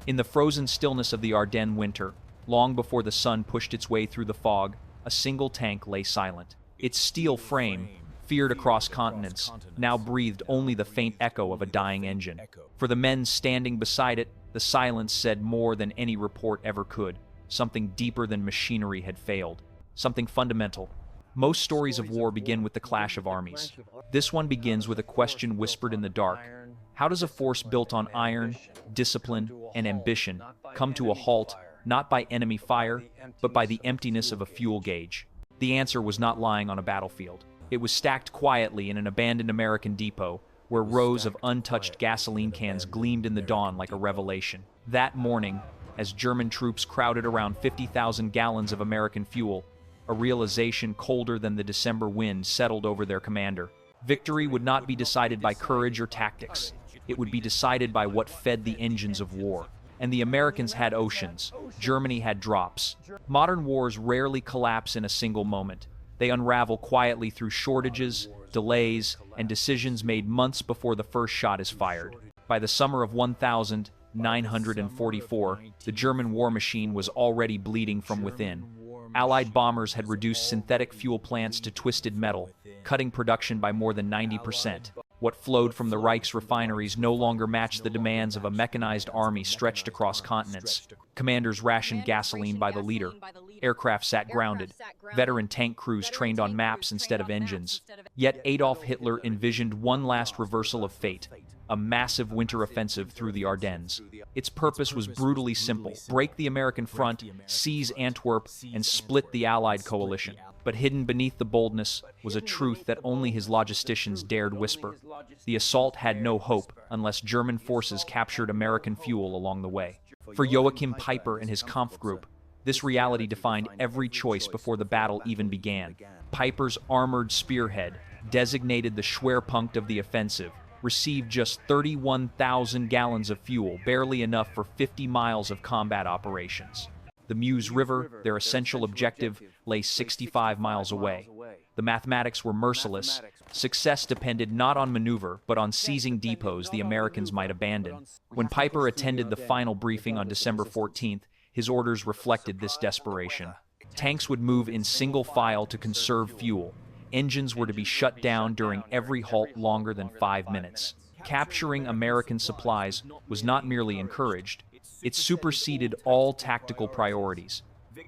In the frozen stillness of the Ardennes winter, long before the sun pushed its way through the fog, a single tank lay silent. Its steel frame, feared across continents, now breathed only the faint echo of a dying engine. For the men standing beside it, the silence said more than any report ever could. Something deeper than machinery had failed. Something fundamental. Most stories of war begin with the clash of armies. This one begins with a question whispered in the dark. How does a force built on iron, discipline, and ambition come to a halt, not by enemy fire, but by the emptiness of a fuel gauge? The answer was not lying on a battlefield. It was stacked quietly in an abandoned American depot, where rows of untouched gasoline cans gleamed in the dawn like a revelation. That morning, as German troops crowded around 50,000 gallons of American fuel, a realization colder than the December wind settled over their commander. Victory would not be decided by courage or tactics. It would be decided by what fed the engines of war. And the Americans had oceans. Germany had drops. Modern wars rarely collapse in a single moment. They unravel quietly through shortages, delays, and decisions made months before the first shot is fired. By the summer of 1944, the German war machine was already bleeding from within. Allied bombers had reduced synthetic fuel plants to twisted metal, cutting production by more than 90%. What flowed from the Reich's refineries no longer matched the demands of a mechanized army stretched across continents. Commanders rationed gasoline by the liter. Aircraft sat grounded. Veteran tank crews trained on maps instead of engines. Yet Adolf Hitler envisioned one last reversal of fate, a massive winter offensive through the Ardennes. Its purpose was brutally simple: break the American front, seize Antwerp, and split the Allied coalition. But hidden beneath the boldness was a truth that only his logisticians dared whisper. The assault had no hope unless German forces captured American fuel along the way. For Joachim Peiper and his Kampfgruppe, this reality defined every choice before the battle even began. Peiper's armored spearhead, designated the Schwerpunkt of the offensive, received just 31,000 gallons of fuel, barely enough for 50 miles of combat operations. The Meuse River, their essential objective, lay 65 miles away. The mathematics were merciless. Success depended not on maneuver, but on seizing depots the Americans might abandon. When Peiper attended the final briefing on December 14th, his orders reflected this desperation. Tanks would move in single file to conserve fuel. Engines were to be shut down during every halt longer than 5 minutes. Capturing American supplies was not merely encouraged, it superseded all tactical priorities.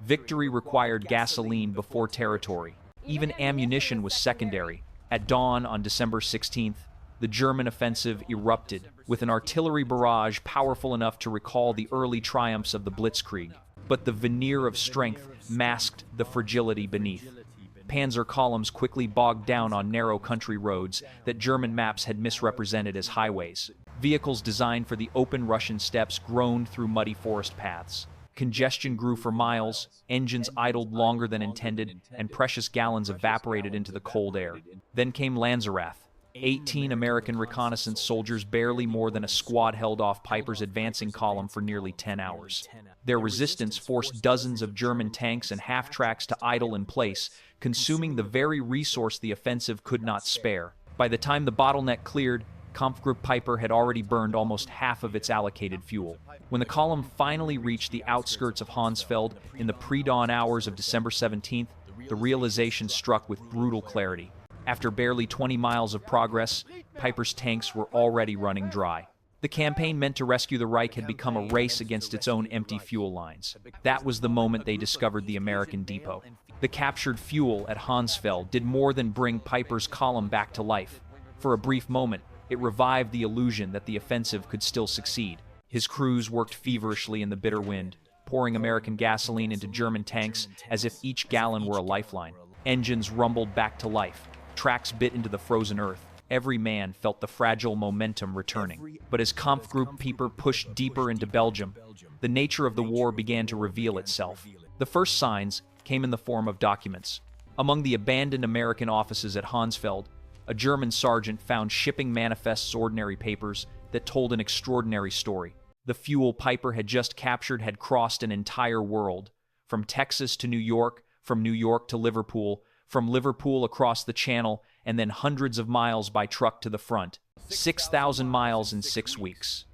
Victory required gasoline before territory. Even ammunition was secondary. At dawn on December 16th, the German offensive erupted, with an artillery barrage powerful enough to recall the early triumphs of the Blitzkrieg. But the veneer of strength masked the fragility beneath. Panzer columns quickly bogged down on narrow country roads that German maps had misrepresented as highways. Vehicles designed for the open Russian steppes groaned through muddy forest paths. Congestion grew for miles, engines idled longer than intended, and precious gallons evaporated into the cold air. Then came Lanzerath. 18 American reconnaissance soldiers, barely more than a squad, held off Peiper's advancing column for nearly 10 hours. Their resistance forced dozens of German tanks and half-tracks to idle in place, consuming the very resource the offensive could not spare. By the time the bottleneck cleared, Kampfgruppe Peiper had already burned almost half of its allocated fuel. When the column finally reached the outskirts of Honsfeld in the pre-dawn hours of December 17th, the realization struck with brutal clarity. After barely 20 miles of progress, Peiper's tanks were already running dry. The campaign meant to rescue the Reich had become a race against its own empty fuel lines. That was the moment they discovered the American depot. The captured fuel at Honsfeld did more than bring Peiper's column back to life. For a brief moment, it revived the illusion that the offensive could still succeed. His crews worked feverishly in the bitter wind, pouring American gasoline into German tanks as if each gallon were a lifeline. Engines rumbled back to life. Tracks bit into the frozen earth. Every man felt the fragile momentum returning. But as Kampfgruppe Peiper pushed deeper into Belgium, the nature of the war began to reveal itself. The first signs came in the form of documents. Among the abandoned American offices at Honsfeld, a German sergeant found shipping manifests, ordinary papers that told an extraordinary story. The fuel Peiper had just captured had crossed an entire world, from Texas to New York, from New York to Liverpool, from Liverpool across the Channel, and then hundreds of miles by truck to the front. 6,000 miles in 6 weeks.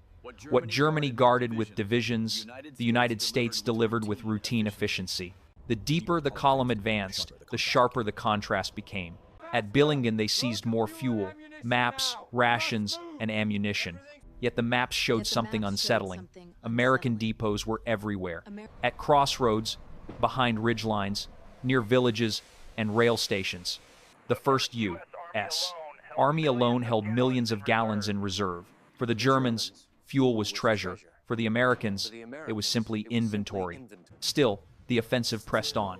What Germany guarded with divisions, the United States delivered with routine efficiency. The deeper the column advanced, the sharper the contrast became. At Billingen, they seized more fuel, maps, rations, and ammunition. Yet the maps showed something unsettling. American depots were everywhere. At crossroads, behind ridgelines, near villages, and rail stations. The 1st U.S. Army alone held millions of gallons in reserve. For the Germans, fuel was treasure. For the Americans, it was simply inventory. Still, the offensive pressed on.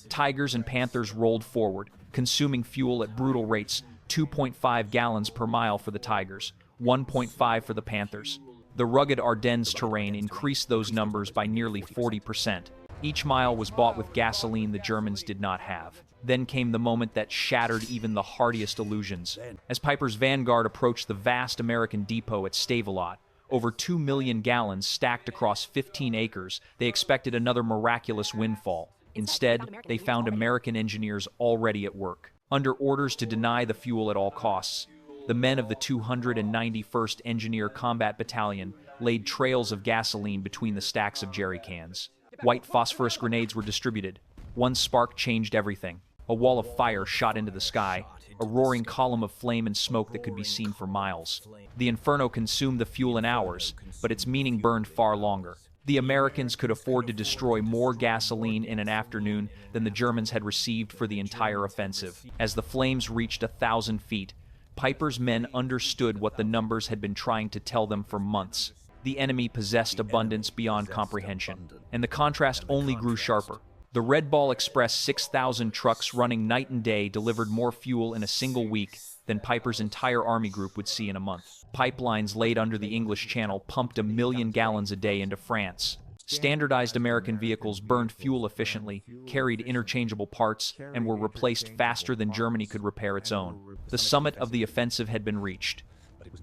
Tigers and Panthers rolled forward, consuming fuel at brutal rates, 2.5 gallons per mile for the Tigers, 1.5 for the Panthers. The rugged Ardennes terrain increased those numbers by nearly 40%. Each mile was bought with gasoline the Germans did not have. Then came the moment that shattered even the hardiest illusions. As Peiper's vanguard approached the vast American depot at Stavelot, over 2 million gallons stacked across 15 acres, they expected another miraculous windfall. Instead, they found American engineers already at work. Under orders to deny the fuel at all costs, the men of the 291st Engineer Combat Battalion laid trails of gasoline between the stacks of jerry cans. White phosphorus grenades were distributed. One spark changed everything. A wall of fire shot into the sky, a roaring column of flame and smoke that could be seen for miles. The inferno consumed the fuel in hours, but its meaning burned far longer. The Americans could afford to destroy more gasoline in an afternoon than the Germans had received for the entire offensive. As the flames reached 1,000 feet, Peiper's men understood what the numbers had been trying to tell them for months. The enemy possessed abundance beyond comprehension, and the contrast only grew sharper. The Red Ball Express 6,000 trucks running night and day delivered more fuel in a single week than Peiper's entire army group would see in a month. Pipelines laid under the English Channel pumped 1 million gallons a day into France. Standardized American vehicles burned fuel efficiently, carried interchangeable parts, and were replaced faster than Germany could repair its own. The summit of the offensive had been reached.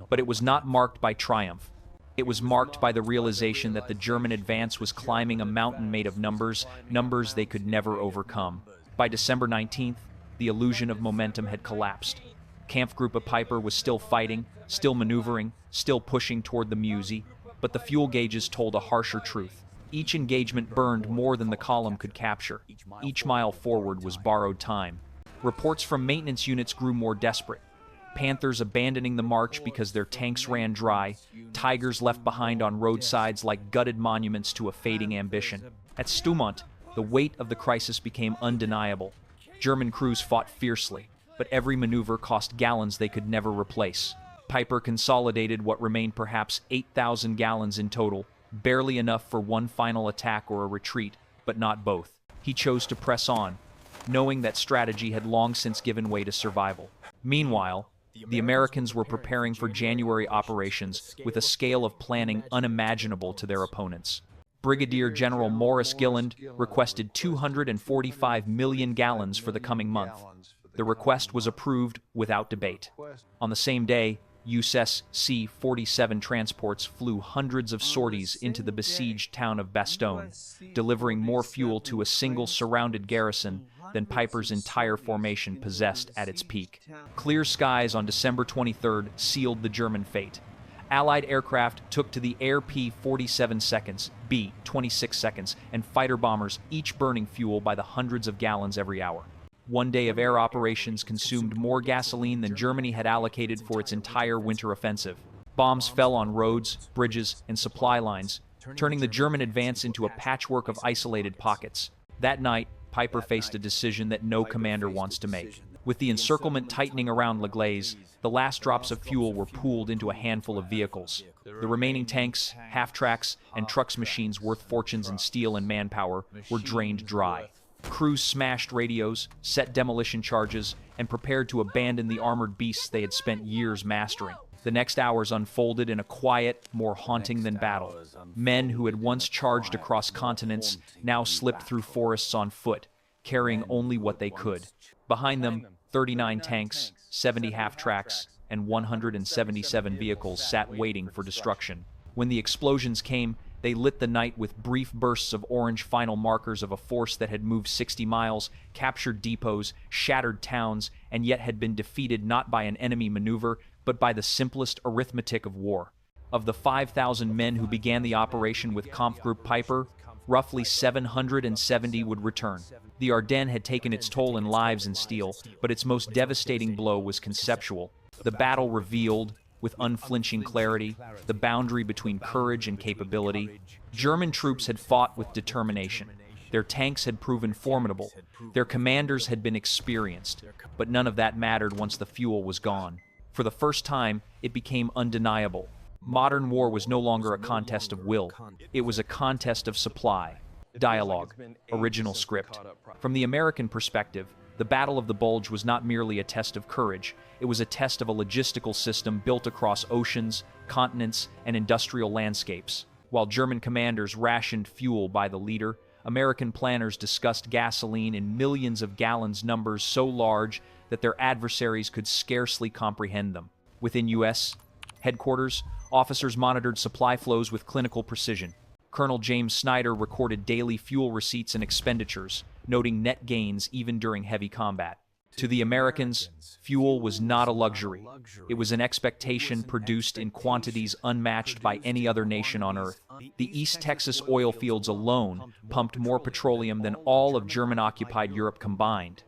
But it was not marked by triumph. It was marked by the realization that the German advance was climbing a mountain made of numbers they could never overcome. By December 19th, the illusion of momentum had collapsed. Kampfgruppe Peiper was still fighting, still maneuvering, still pushing toward the Meuse, but the fuel gauges told a harsher truth. Each engagement burned more than the column could capture. Each mile forward was borrowed time. Reports from maintenance units grew more desperate. Panthers abandoning the march because their tanks ran dry, Tigers left behind on roadsides like gutted monuments to a fading ambition. At Stoumont, the weight of the crisis became undeniable. German crews fought fiercely, but every maneuver cost gallons they could never replace. Peiper consolidated what remained perhaps 8,000 gallons in total, barely enough for one final attack or a retreat, but not both. He chose to press on, knowing that strategy had long since given way to survival. Meanwhile, the Americans were preparing for January operations with a scale of planning unimaginable to their opponents. Brigadier General Morris Gilland requested 245 million gallons for the coming month. The request was approved without debate. On the same day, USS C-47 transports flew hundreds of sorties into the besieged town of Bastogne, delivering more fuel to a single surrounded garrison than Peiper's entire formation possessed at its peak. Clear skies on December 23rd sealed the German fate. Allied aircraft took to the air P-47 seconds, B-26 seconds, and fighter bombers, each burning fuel by the hundreds of gallons every hour. One day of air operations consumed more gasoline than Germany had allocated for its entire winter offensive. Bombs fell on roads, bridges, and supply lines, turning the German advance into a patchwork of isolated pockets. That night, Peiper faced a decision that no commander wants to make. With the encirclement tightening around La Glaise, the last drops of fuel were pooled into a handful of vehicles. The remaining tanks, half-tracks, and trucks machines worth fortunes in steel and manpower were drained dry. Crews smashed radios, set demolition charges, and prepared to abandon the armored beasts they had spent years mastering. The next hours unfolded in a quiet, more haunting than battle. Men who had once charged across continents now slipped through forests on foot, carrying only what they could. Behind them, 39 tanks, 70 half-tracks, and 177 vehicles sat waiting for destruction. When the explosions came, they lit the night with brief bursts of orange final markers of a force that had moved 60 miles, captured depots, shattered towns, and yet had been defeated not by an enemy maneuver, but by the simplest arithmetic of war. Of the 5,000 men who began the operation with Kampfgruppe Peiper, roughly 770 would return. The Ardennes had taken its toll in lives and steel, but its most devastating blow was conceptual. The battle revealed, with unflinching clarity, the boundary between courage and capability. German troops had fought with determination. Their tanks had proven formidable. Their commanders had been experienced. But none of that mattered once the fuel was gone. For the first time, it became undeniable. Modern war was no longer a contest of will. It was a contest of supply. Dialogue. Original script. From the American perspective, the Battle of the Bulge was not merely a test of courage. It was a test of a logistical system built across oceans, continents, and industrial landscapes. While German commanders rationed fuel by the liter, American planners discussed gasoline in millions of gallons, numbers so large that their adversaries could scarcely comprehend them. Within U.S. headquarters, officers monitored supply flows with clinical precision. Colonel James Snyder recorded daily fuel receipts and expenditures, noting net gains even during heavy combat. To the Americans, fuel was not a luxury. It was an expectation produced in quantities unmatched by any other nation on Earth. The East Texas oil fields alone pumped more petroleum than all of German-occupied Europe combined.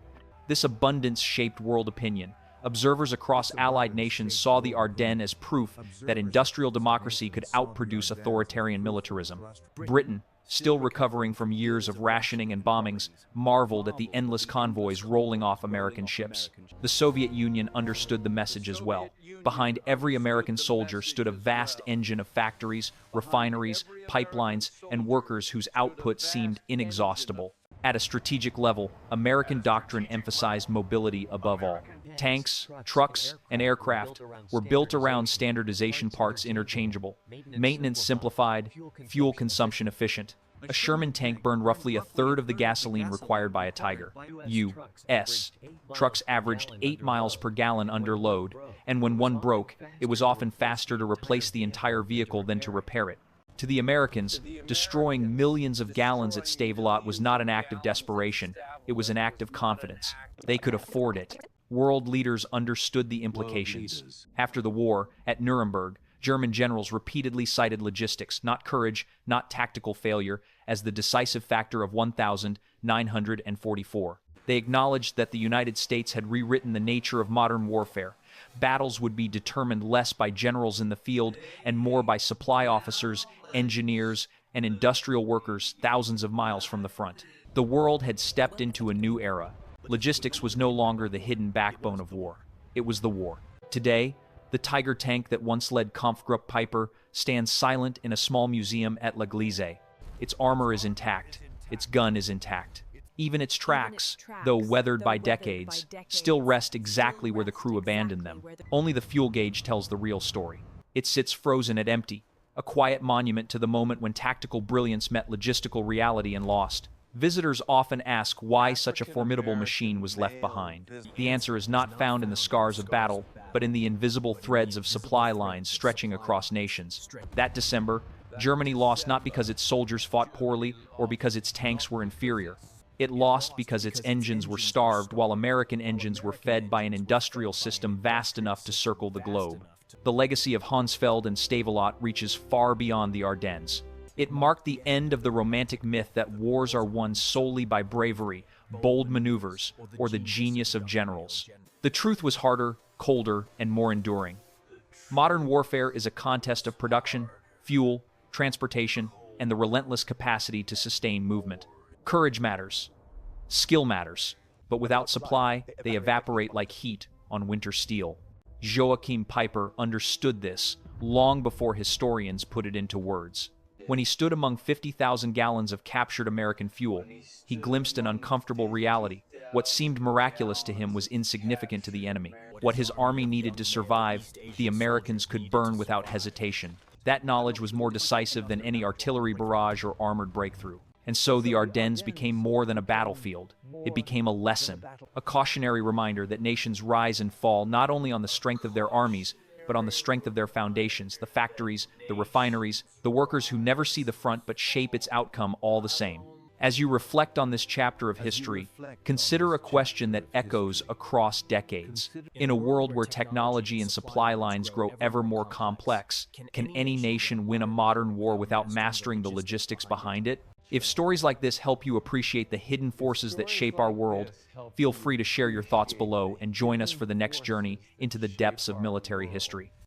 This abundance shaped world opinion. Observers across Allied nations saw the Ardennes as proof that industrial democracy could outproduce authoritarian militarism. Britain, still recovering from years of rationing and bombings, marveled at the endless convoys rolling off American ships. The Soviet Union understood the message as well. Behind every American soldier stood a vast engine of factories, refineries, pipelines, and workers whose output seemed inexhaustible. At a strategic level, American doctrine emphasized mobility above all. Tanks, trucks, and aircraft were built around standardization, parts interchangeable, maintenance simplified, fuel consumption efficient. A Sherman tank burned roughly a third of the gasoline required by a Tiger. U.S. trucks averaged 8 miles per gallon under load, and when one broke, it was often faster to replace the entire vehicle than to repair it. To the Americans, destroying millions of gallons at Stavelot was not an act of desperation, it was an act of confidence. They could afford it. World leaders understood the implications. After the war, at Nuremberg, German generals repeatedly cited logistics, not courage, not tactical failure, as the decisive factor of 1944. They acknowledged that the United States had rewritten the nature of modern warfare. Battles would be determined less by generals in the field and more by supply officers, engineers, and industrial workers thousands of miles from the front. The world had stepped into a new era. Logistics was no longer the hidden backbone of war. It was the war. Today, the Tiger tank that once led Kampfgruppe Peiper stands silent in a small museum at l'Église. Its armor is intact. Its gun is intact. Even its tracks, though weathered by decades, still rest exactly where the crew abandoned them. Only the fuel gauge tells the real story. It sits frozen at empty, a quiet monument to the moment when tactical brilliance met logistical reality and lost. Visitors often ask why such a formidable machine was left behind. The answer is not found in the scars of battle, but in the invisible threads of supply lines stretching across nations. That December, Germany lost not because its soldiers fought poorly or because its tanks were inferior. It lost because its engines were starved while American engines were fed by an industrial system vast enough to circle the globe. The legacy of Honsfeld and Stavelot reaches far beyond the Ardennes. It marked the end of the romantic myth that wars are won solely by bravery, bold maneuvers, or the genius of generals. The truth was harder, colder, and more enduring. Modern warfare is a contest of production, fuel, transportation, and the relentless capacity to sustain movement. Courage matters. Skill matters. But without supply, they evaporate like heat on winter steel. Joachim Peiper understood this long before historians put it into words. When he stood among 50,000 gallons of captured American fuel, he glimpsed an uncomfortable reality. What seemed miraculous to him was insignificant to the enemy. What his army needed to survive, the Americans could burn without hesitation. That knowledge was more decisive than any artillery barrage or armored breakthrough. And so the Ardennes became more than a battlefield. It became a lesson, a cautionary reminder that nations rise and fall not only on the strength of their armies, but on the strength of their foundations, the factories, the refineries, the workers who never see the front but shape its outcome all the same. As you reflect on this chapter of history, consider a question that echoes across decades. In a world where technology and supply lines grow ever more complex, can any nation win a modern war without mastering the logistics behind it? If stories like this help you appreciate the hidden forces that shape our world, feel free to share your thoughts below and join us for the next journey into the depths of military history.